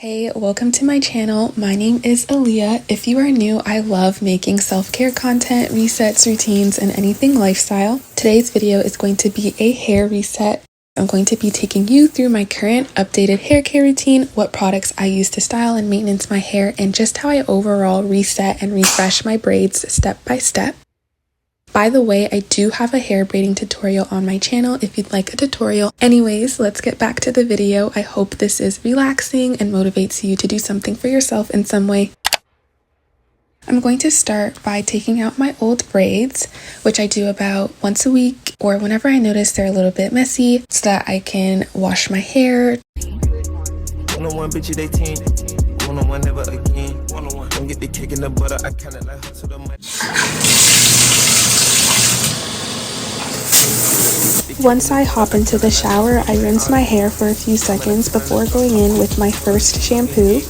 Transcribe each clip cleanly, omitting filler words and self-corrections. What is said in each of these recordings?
Hey, welcome to my channel. My name is Aaliyah. If you are new, I love making self-care content, resets, routines, and anything lifestyle. Today's video is going to be a hair reset. I'm going to be taking you through my current updated hair care routine, what products I use to style and maintenance my hair, and just how I overall reset and refresh my braids step by step. By the way, I do have a hair braiding tutorial on my channel if you'd like a tutorial. Anyways, let's get back to the video. I hope this is relaxing and motivates you to do something for yourself in some way. I'm going to start by taking out my old braids, which I do about once a week or whenever I notice they're a little bit messy so that I can wash my hair. One-on-one bitch, they teen. One-on-one never again. One-on-one. Don't get the kick in the butter. I kinda like hustle the money. Once I hop into the shower, I rinse my hair for a few seconds before going in with my first shampoo.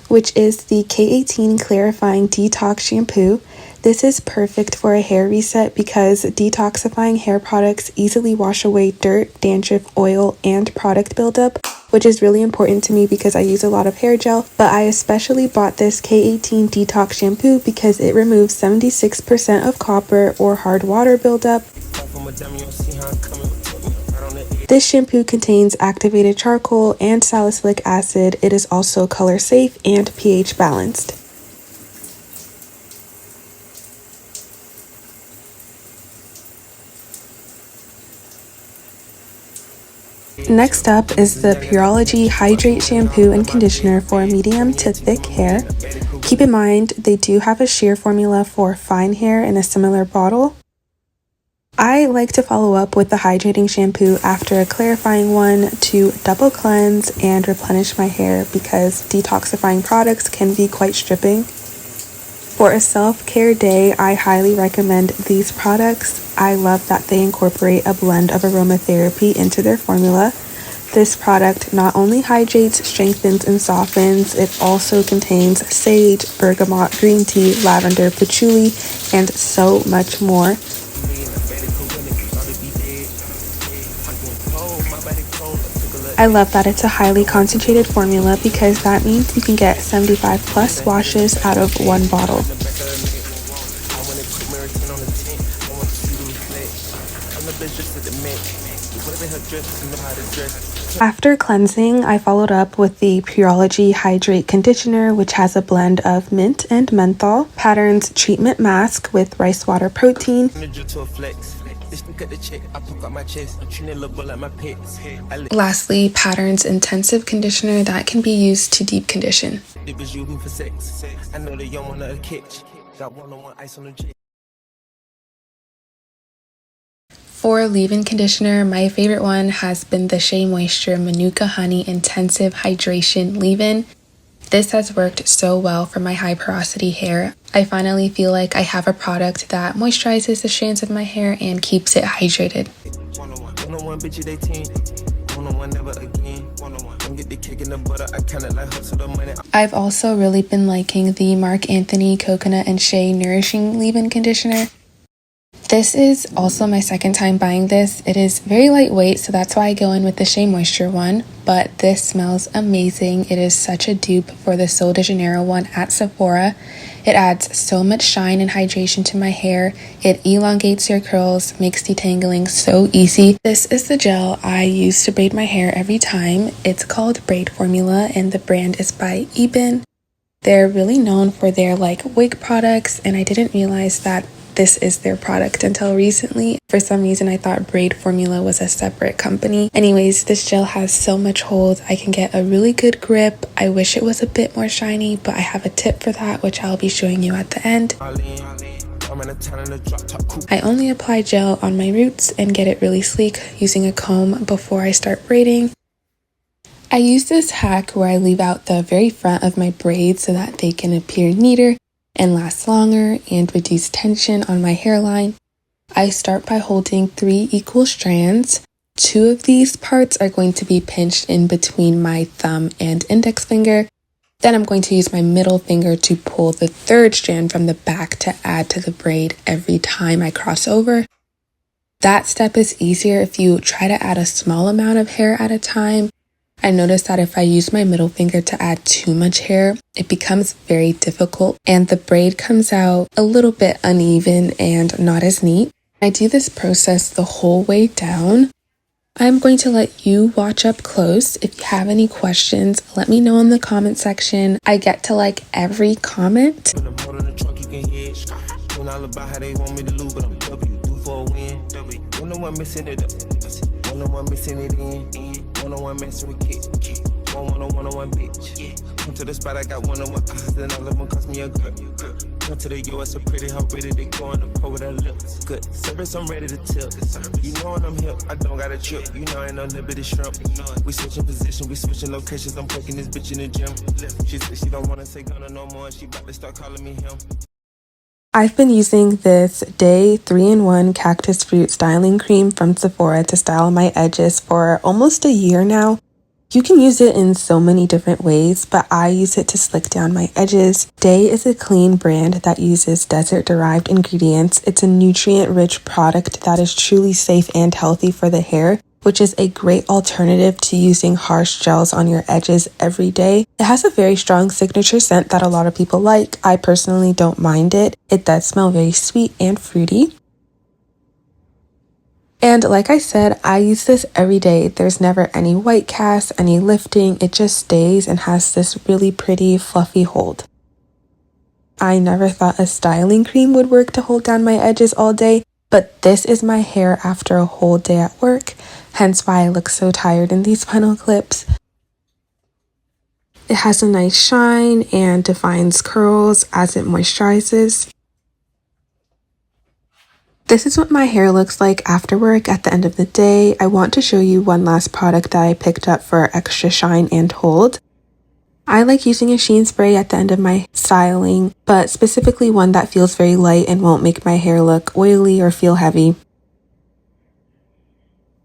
Which is the K18 Clarifying Detox Shampoo. This is perfect for a hair reset because detoxifying hair products easily wash away dirt, dandruff, oil, and product buildup, which is really important to me because I use a lot of hair gel, but I especially bought this K18 Detox Shampoo because it removes 76% of copper or hard water buildup. This shampoo contains activated charcoal and salicylic acid. It is also color safe and pH balanced. Next up is the Pureology Hydrate Shampoo and Conditioner for medium to thick hair. Keep in mind, they do have a sheer formula for fine hair in a similar bottle. I like to follow up with the hydrating shampoo after a clarifying one to double cleanse and replenish my hair because detoxifying products can be quite stripping. For a self-care day, I highly recommend these products. I love that they incorporate a blend of aromatherapy into their formula. This product not only hydrates, strengthens, and softens, it also contains sage, bergamot, green tea, lavender, patchouli, and so much more. I love that it's a highly concentrated formula because that means you can get 75 plus washes out of one bottle. After cleansing, I followed up with the Pureology Hydrate Conditioner, which has a blend of mint and menthol, Pattern's Treatment Mask with rice water protein, lastly, Pattern's Intensive Conditioner that can be used to deep condition. For leave-in conditioner, my favorite one has been the Shea Moisture Manuka Honey Intensive Hydration Leave-In. This has worked so well for my high porosity hair. I finally feel like I have a product that moisturizes the strands of my hair and keeps it hydrated. I've also really been liking the Marc Anthony Coconut and Shea Nourishing Leave-In Conditioner. This is also my second time buying this. It is very lightweight, so that's why I go in with the Shea Moisture one, but this smells amazing. It is such a dupe for the Sol de Janeiro one at Sephora. It adds so much shine and hydration to my hair. It elongates your curls, makes detangling so easy. This is the gel I use to braid my hair every time. It's called Braid Formula and the brand is by Ebin. They're really known for their wig products, and I didn't realize that this is their product until recently. For some reason, I thought Braid Formula was a separate company. Anyways, this gel has so much hold. I can get a really good grip. I wish it was a bit more shiny, but I have a tip for that, which I'll be showing you at the end. I only apply gel on my roots and get it really sleek using a comb before I start braiding. I use this hack where I leave out the very front of my braids so that they can appear neater and last longer and reduce tension on my hairline. I start by holding 3 equal strands. 2 of these parts are going to be pinched in between my thumb and index finger. Then I'm going to use my middle finger to pull the third strand from the back to add to the braid every time I cross over. That step is easier if you try to add a small amount of hair at a time. I noticed that if I use my middle finger to add too much hair, it becomes very difficult and the braid comes out a little bit uneven and not as neat. I do this process the whole way down. I'm going to let you watch up close. If you have any questions, let me know in the comment section. I get to like every comment. One-on-one bitch. Come to the spot, I got one-on-one then all of them cost me a girl. Come to the US, a pretty hoe, ready to go on the pro with her lips. Good service, I'm ready to tip. You know when I'm hip, I don't got a trip. You know I ain't no liberty shrimp. We switching position, we switching locations. I'm fucking this bitch in the gym. She said she don't wanna say Gunna no more. She about to start calling me him. I've been using this Day 3-in-1 Cactus Fruit Styling Cream from Sephora to style my edges for almost a year now. You can use it in so many different ways, but I use it to slick down my edges. Day is a clean brand that uses desert-derived ingredients. It's a nutrient-rich product that is truly safe and healthy for the hair, which is a great alternative to using harsh gels on your edges every day. It has a very strong signature scent that a lot of people like. I personally don't mind it. It does smell very sweet and fruity. And like I said, I use this every day. There's never any white cast, any lifting. It just stays and has this really pretty fluffy hold. I never thought a styling cream would work to hold down my edges all day, but this is my hair after a whole day at work, hence why I look so tired in these final clips. It has a nice shine and defines curls as it moisturizes. This is what my hair looks like after work at the end of the day. I want to show you one last product that I picked up for extra shine and hold. I like using a sheen spray at the end of my styling, but specifically one that feels very light and won't make my hair look oily or feel heavy.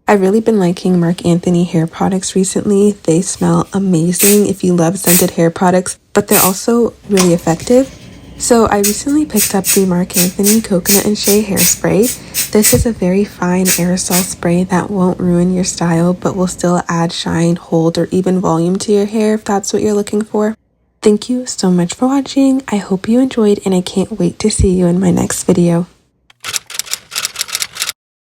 I've really been liking Marc Anthony hair products recently. They smell amazing if you love scented hair products, but they're also really effective. So I recently picked up the Marc Anthony Coconut and Shea Hairspray. This is a very fine aerosol spray that won't ruin your style, but will still add shine, hold, or even volume to your hair if that's what you're looking for. Thank you so much for watching. I hope you enjoyed and I can't wait to see you in my next video.